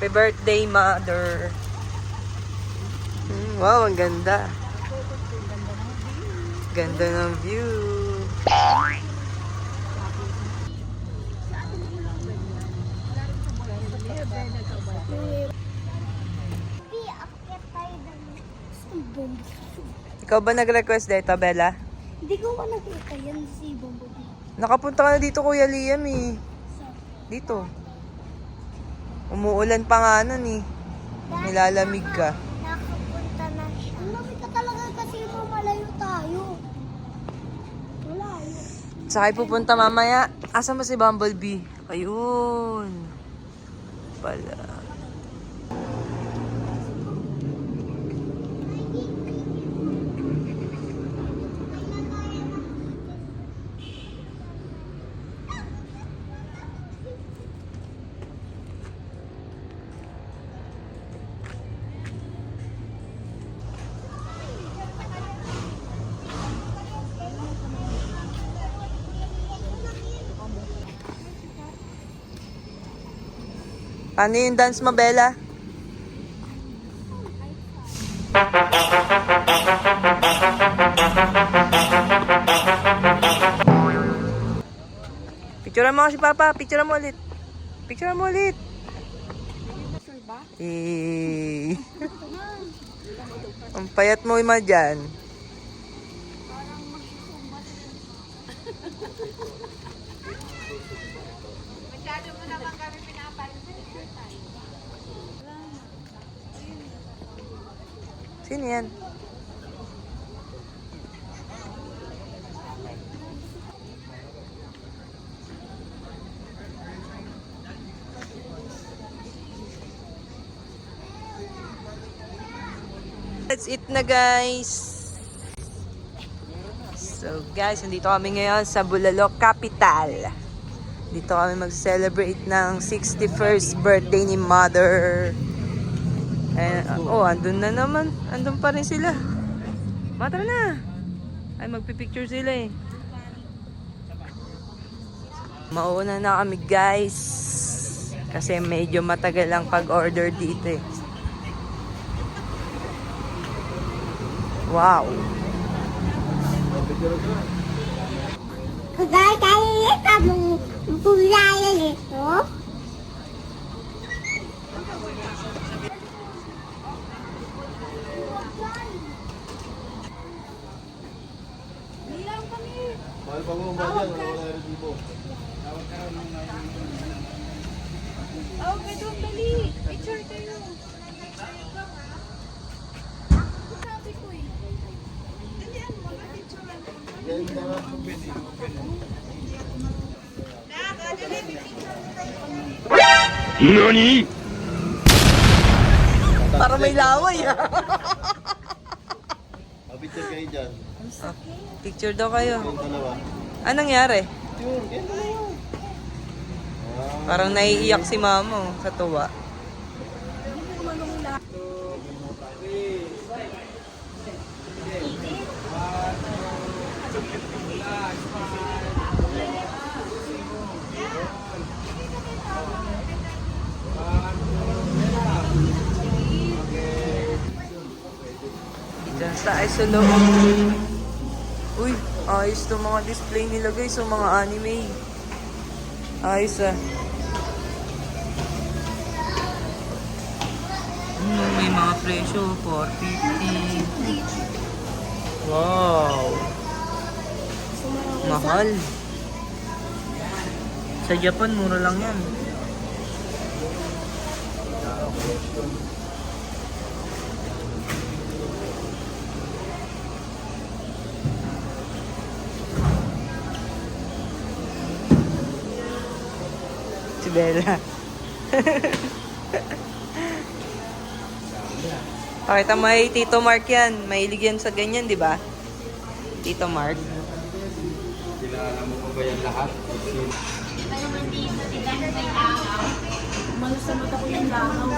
My birthday mother. Wow, ang ganda. Ganda ng view. Ikaw ba nag-request dito, Bella? Hindi ko pa nakita yan si Bumblebee. Nakapunta ka na dito, Kuya Liam eh. Dito. Umuulan pa nga nun eh. Nilalamig ka. Nakapunta na siya. Lamig ka talaga kasi malayo tayo. Malayo. Sakay pupunta mamaya. Asa mo si Bumblebee? Ayun. Pala. Paano yung dance mo, Bella? Picturean mo si Papa. Picturean mo ulit. Picturean mo ulit. Eh. Ang payat mo ima dyan. Masyado mo naman kami pinapansin. Sino yan? Let's eat na, guys. So guys, nandito kami ngayon sa Bulalo Capital. Dito kami mag-celebrate ng 61st birthday ni Mother. Oh, andun na naman. Andun pa rin sila. Tara na. Ay, magpipicture sila eh. Mauna na kami, guys. Kasi medyo matagal ang pag-order dito eh. Wow. Kagaya tayo kamu bulaya nito. Mahal pa mo ba dyan? Wala rin dito. Oh, pwede dali. Picture kayo. Sabi ko eh. Hindi ano, mag-picture lang. NANI?! Para may laway ah. Picture kayo dyan. Picture daw kayo. Yung dalawa. Anong nangyari? Yun, yan na yun. Parang naiiyak si mama oh, sa tuwa. Diyan sa ay sa loob. Uy, ayos to mga display nila guys, so mga anime. Ayos ah. May mga presyo, 450. Wow. Mahal. Sa Japan, mura lang yan. Si Bella. Pakita mo ay Tito Mark yan. Mahilig yan sa ganyan, di ba? Tito Mark. Kilala mo pa ba yan lahat? Malas sa mata ko yung langaw.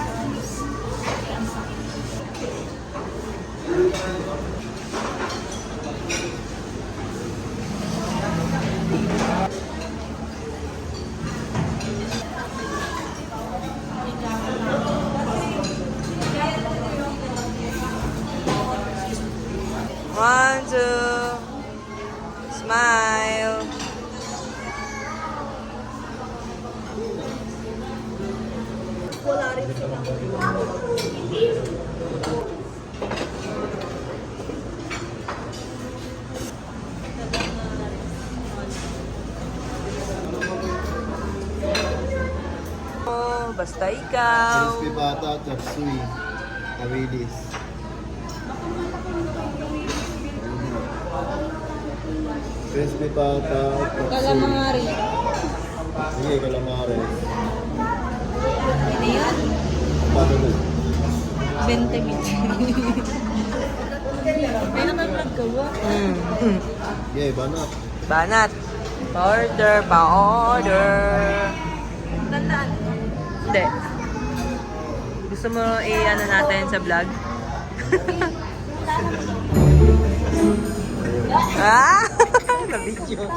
1, 2. Smile. Wala rin sila. Oh, basta ikaw. Crispy bata, chop suey. Kawilis. Crispy bata, chop suey. Calamari. Sige, calamari. Ano yan? Paano mo? 20 minutes. May nakablog ka ba? Sige, banat. Banat. Pa-order, pa-order. Tandaan. Hindi. Gusto mo i-ano natin sa vlog? Ah! Na-video.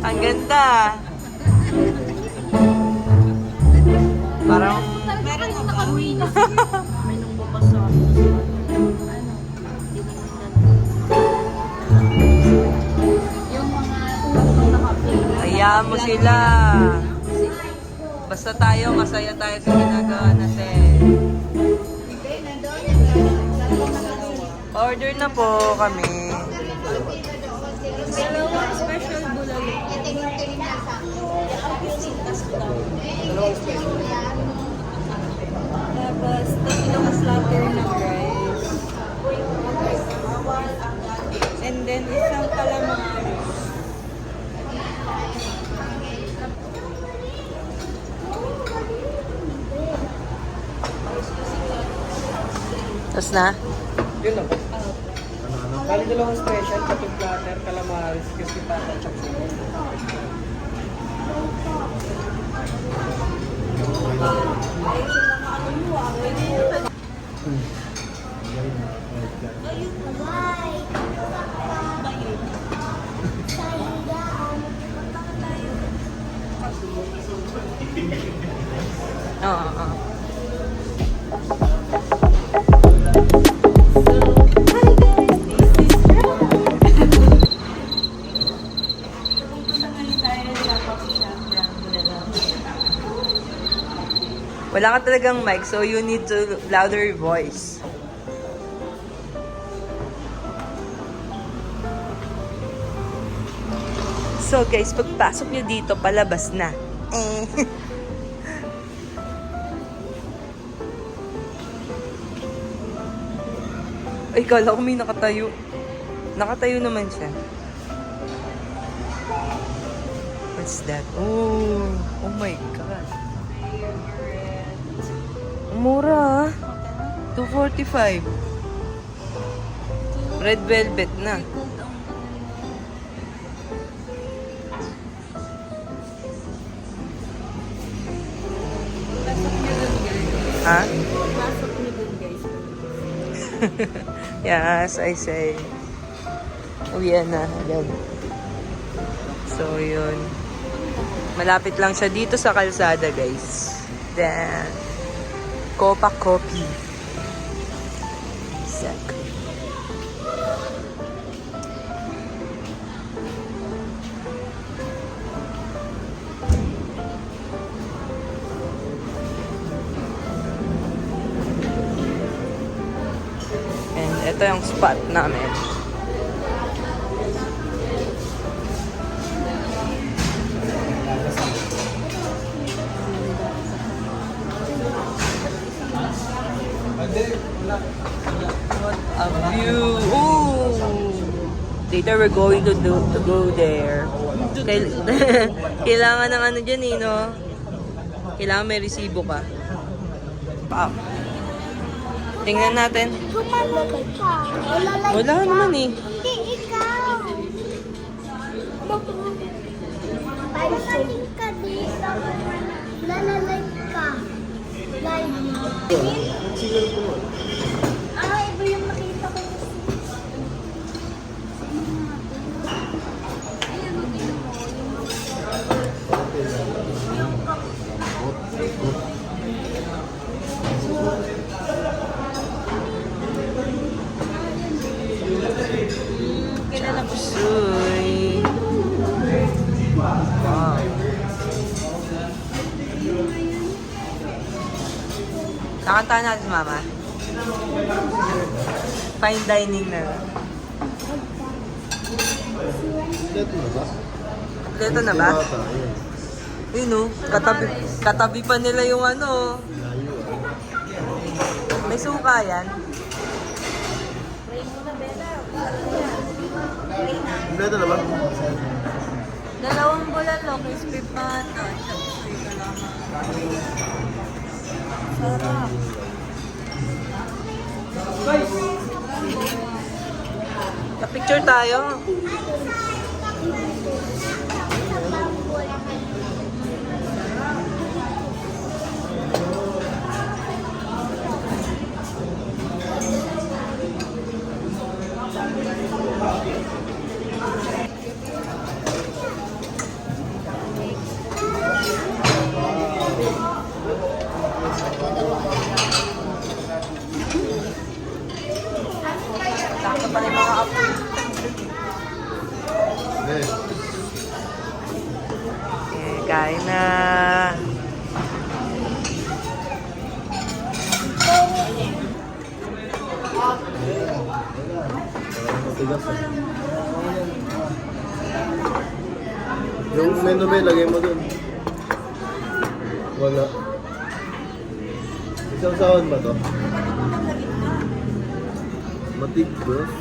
Ang ganda. Parang Meron yung nakauwi na. May nung bukas sa yung mga naka-play. hayaan mo sila. Basta tayo, masaya tayo sa ginagawa natin. Order na po kami. Dalawang special bulalo. Tapos, tatlong slaughter na rice. And then, isang calamari. Tapos na? Yun lang. Bali dalawang special, katong platter, calamaris, crispy pata, chop suey. Oo, oo. Wala ka talagang mic, so you need to louder your voice. So guys, pagpasok nyo dito, palabas na. Ay, kala ko may nakatayo. Nakatayo naman siya. What's that? Oh, oh my God. Mura ah. 245. Red velvet na. Ha? Pasok niyo dun, guys. Yes, I say. Uwian na. Agad. So, yun. Malapit lang siya dito sa kalsada, guys. Then, Copa Coffee. Sec. And ito yung spot namin. What a view! Ooh! Later we're going to go there. Kailangan ng ano dyan eh, no? Kailangan may resibo ka. Wow. Tingnan natin. Kumalalay ka. Wala naman eh. Hindi, ikaw. Pagdating ka dito, lalalay ka. Live. Iba yung nakita ko. Ayan, tingnan mo. Suy. Wow. Kakantahan natin, Mama. Fine dining na. Ito na ba? Ito na ba? Bata, ayun. Yun o, katabi pa nila yung ano. Layo ah. May suka yan. Ito na ba? Dalawang bulalo, crispy pata. Sarap. Picture tayo. Sakto pa rin mga apo. Eh, Kain na. matigas ah. Yung menu ba, lagay mo dun. Wala. Isang sahon ba to? Matigas.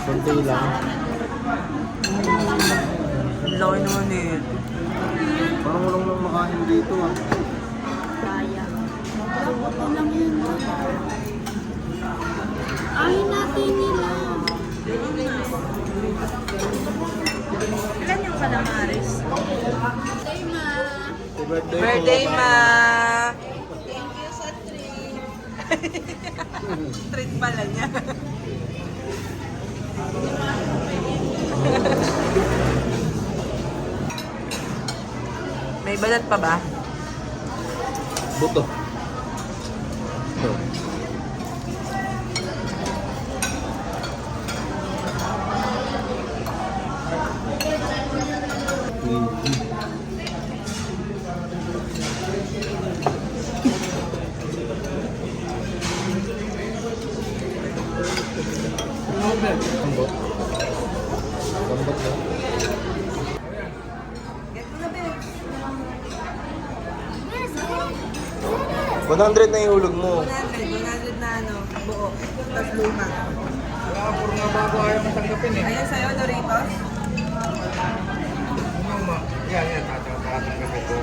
Konti lang. Ang laki naman eh. Parang walang lang makain dito ah. Kaya. Ito lang yun. Ayaw natin nila. Ilan yung calamares? Birthday, ma. Happy birthday, Birthday, po. ma! Thank you sa treat. Treat pala niya. May balat pa ba? Buto. Ito. Lambot. Lambot na. Get mo na, babe. 100 na yung hulog mo. 100 na ano, buo. Tapos luma. Wala, puro nga bago ayaw matanggapin eh. Ayan sa'yo, Doritos. Yan, tatanggapin ko.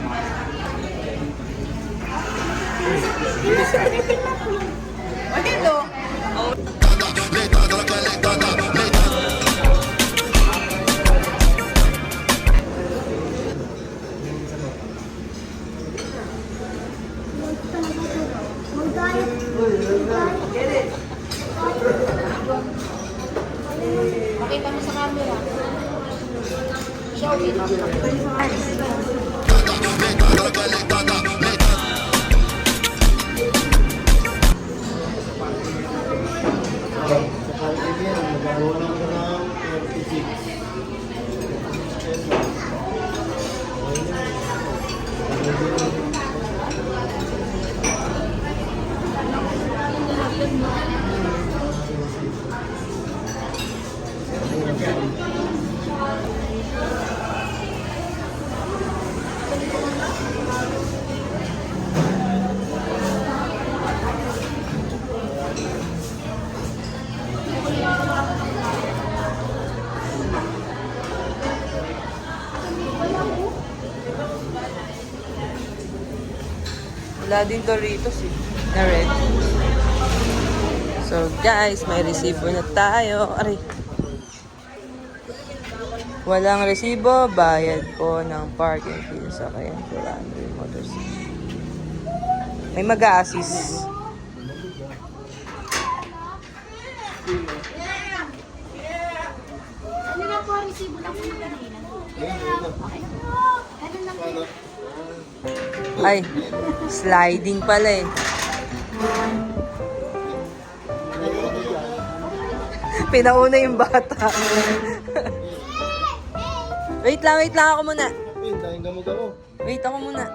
O, dito. Pakita mo sa camera. Show it. Sa kaibigan, nagkaroon ko ng 36. Wala din Doritos eh. Na red. So guys, may resibo na tayo. Aray. Walang resibo, bayad po ng parking fee sa kayan for Andre Motorcycle. May mag-a-assist. Ano na po, resibo lang po kanina. Okay. Ganun lang po. Ay, sliding pala eh. Pinauna yung bata. wait lang ako muna. Pin, tayong gamot ako. Wait ako muna.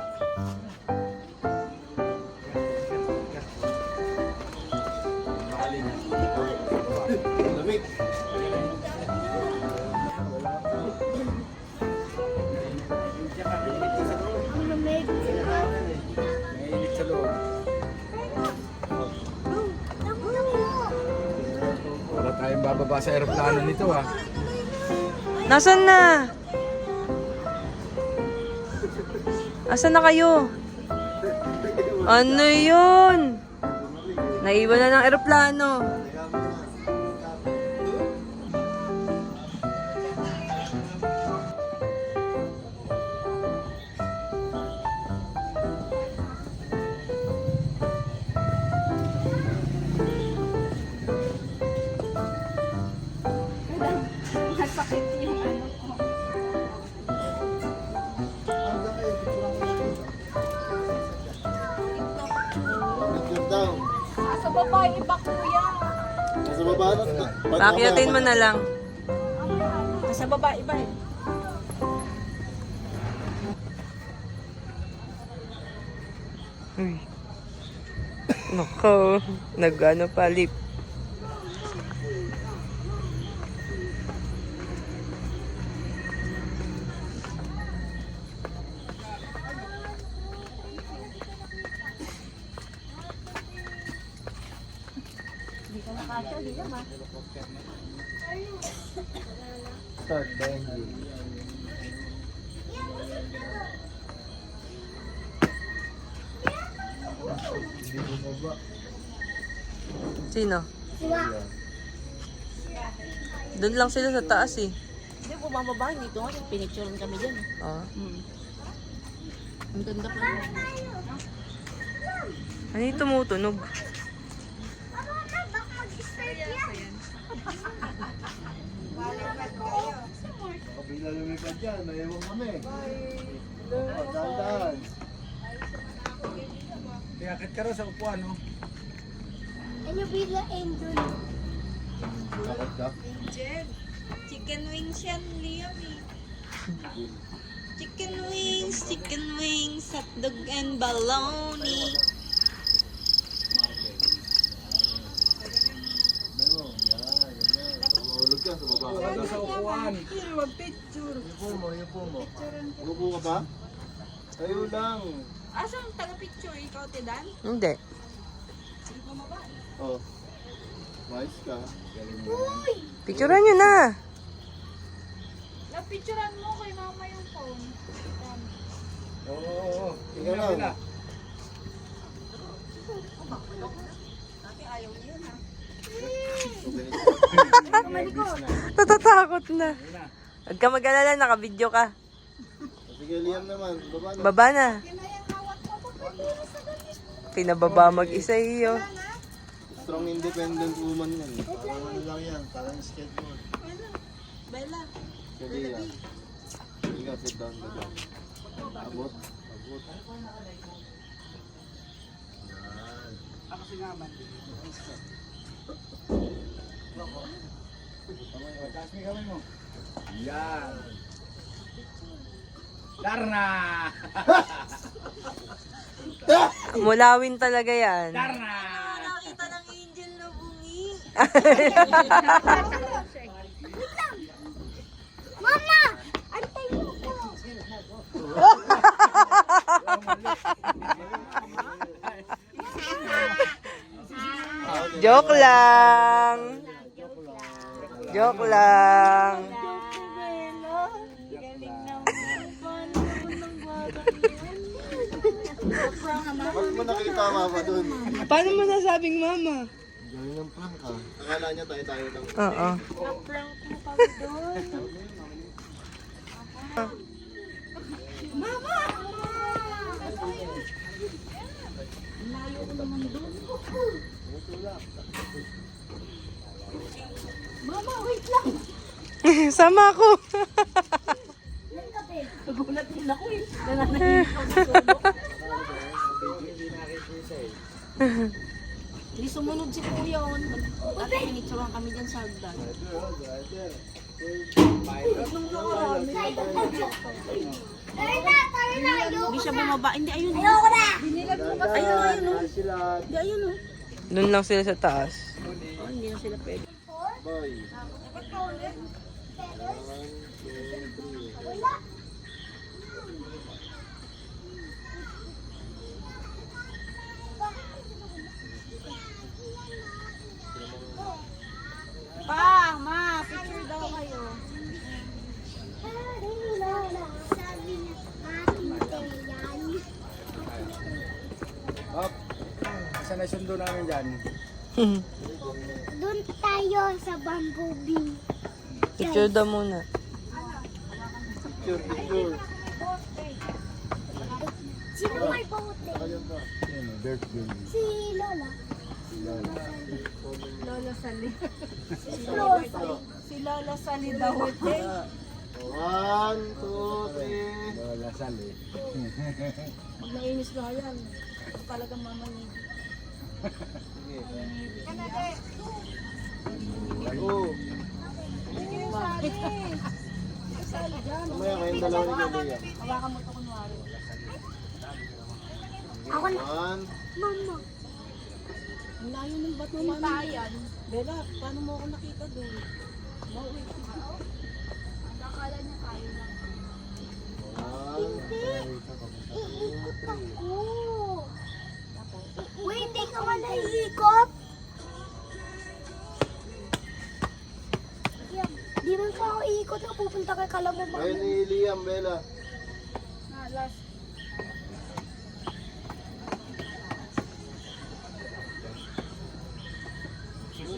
Lamig. Mainit sa loob. Wala tayong bababa sa aeroplano nito ah. Nasaan na? Asan na kayo? Ano yun? Naiwan na ng eroplano. Masakit yung ano ko. Picture daw. Nasa baba, iba kuya. Nasa baba na. Pakyatin mo na lang. Nasa baba, iba eh. Uy. Nako. Nag-ano pa, lip. Start the engine. Hindi bumaba. Sino? Doon lang sila sa taas eh. Hindi po bababa, dito nga, pinicturean kami dyan. Oh. Ang ganda pa. Ano yung tumutunog? Kabila lumipad dyan, naiwan kami. Dahan-dahan. Tiakit ka rin sa upuan, no? Ano bila Angel? Bakit ka? Chicken wings yan, Liam eh. Chicken wings, hotdog and bologna. Mahulog ka sa baba. Upuan ka sa upuan. Yupo mo. Upo ka ba? Tayo lang. Asang taga-picture, ikaw, Tidan? Hindi. Oh. Mais ka. Picturean nyo na. Napicturean mo kay mama yung phone. Oo. Ikaw lang. Natatakot na. Huwag ka mag-alala, naka-video ka. Sige, Liam naman. Baba na. Baba na. Pinababa mag-isa iyo. Strong independent woman yan. Parang ano lang yan. Parang skateboard. Bella. Sige yan. Sige ka, sit down. Abot. Abot. Taas mo yung kamay mo. Yan. Darna! Mulawin talaga yan. Darna! Nakita ng angel na bungi. Mama! Antay mo ko! Joke lang. Joke lang. Ba't mo nakita mama dun? Paano mo nasabing mama? Galing ng prank ah. Akala niya tayo lang. Oo. Mama, wait lang! Sama ako. Nagulat din ako eh. Nananayin ako sa tulog. Hindi sumunod si Kuya on. At pinicturean kami dyan sa hagdan. Nung nakaraan, may hindi siya bumaba. Hindi, ayun. Ayoko na! Binilag mo kasi. Ayun, ayun. Hindi, ayun. Doon lang sila sa taas. Oh, hindi na sila pwede. Boy. Pa, ma, picture daw kayo. Hop. Saan na sundo namin dyan? Doon tayo sa Bumblebee. Picture daw muna. Picture, picture. Sino may bote? Dirt bin. Si Lola. Lola Sali. Lola. Si Lola Sali daw. 1, 2, 3. Lola Sali. Pag nainis ka yan. Talagang mamanid. Oo. Mamaya kayong dalawa ni Julia. Hawakan mo ito kunwari. Ako na. 1. Mama. Ang layo ng ba't mo mamayan? Bella, paano mo ako nakita doon? Mauwi. Akala niya tayo lang. Iikot ako. Uy, hindi ka man naiikot. Di man ka ako iikot na pupunta kay Kalamang. Ayun ni Liam, Bella. Last.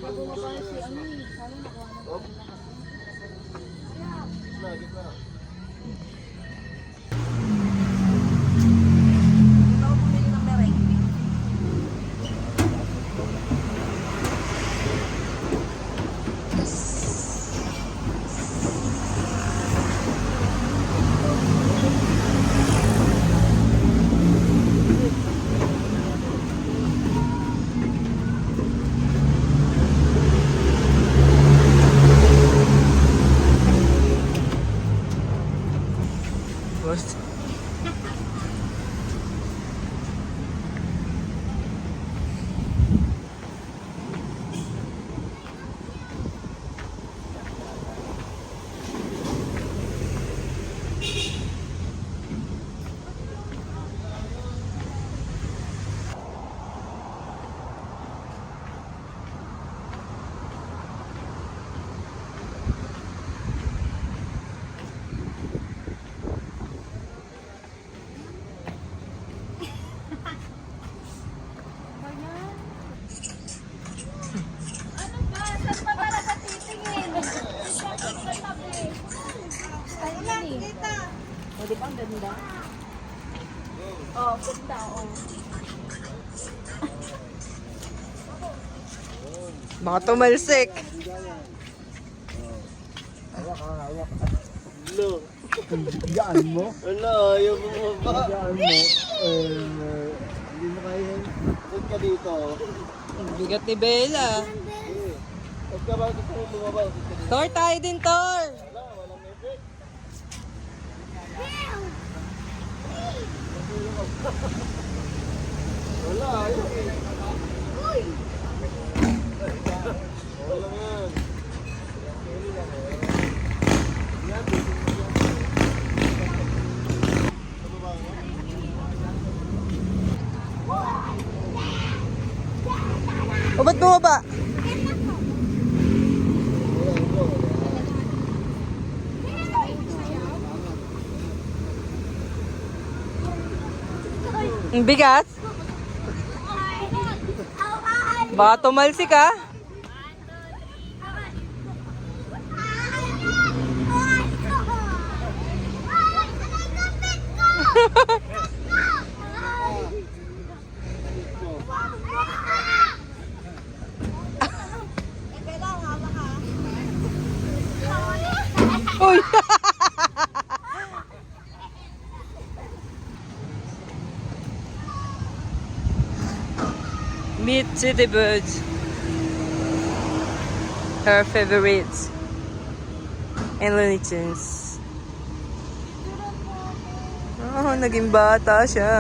Magawa pa si ano eh. Sana nakuha na Hop. Gitna, gitna. ako pumili ng merengue. Boss. Ano ba? Saan pa talaga titingin? Ay, hindi. O, di ba ang ganda? Oh, ganda, oh. Baka tumalsik. Hello. Gaan mo? Wala, ayaw mo ba? Gaan mo? Hindi mo kaya. Huwag ka dito. Ang bigat ni Bella. Huwag ka ba? Gusto mo bumaba? Huwag ka dito. Tor, tayo din, Tor. Wala, walang effect. Wala, ayaw eh. Wala yan. O, ba't bumaba? Ang bigat? Baka tumalsik ka? Uy! Meet City Birds. Her favorites. And Looney Tunes. Oh, naging bata siya.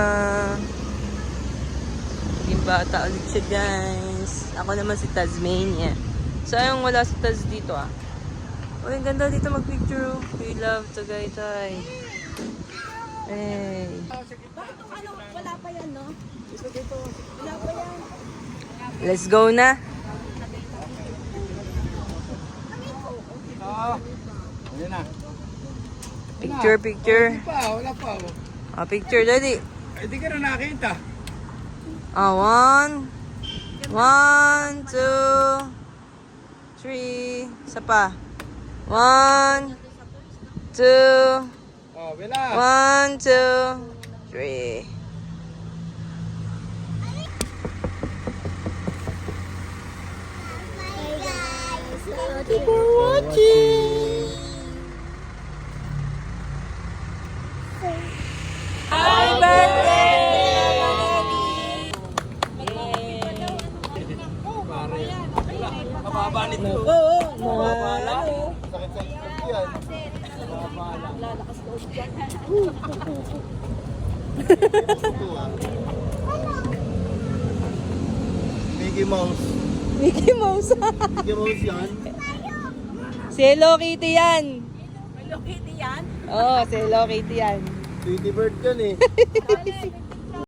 Naging bata ulit siya, guys. Ako naman si Tasmania. Sayang wala si Taz dito, ah. Oh, ang ganda dito mag-picture. We love Tagaytay. Hey. Bakit kung ano, wala pa yan, no? Wala pa yan. Let's go na. Ayan na. Picture, picture. Wala pa. Ah, picture, daddy. Hindi ka na nakita. Ah, 1, 2, 3. Isa pa. 1, 2, Oh, Bella. 1, 2, 3. Thank you for watching. Happy birthday! Mababa nito. Oo, mga Sakit sa ikot yan. Mickey Mouse. Mickey Mouse. Mickey Mouse yan. Si Hello Kitty yan. Hello Kitty yan? Oo, si Hello Kitty yan. Tweety Bird yan eh.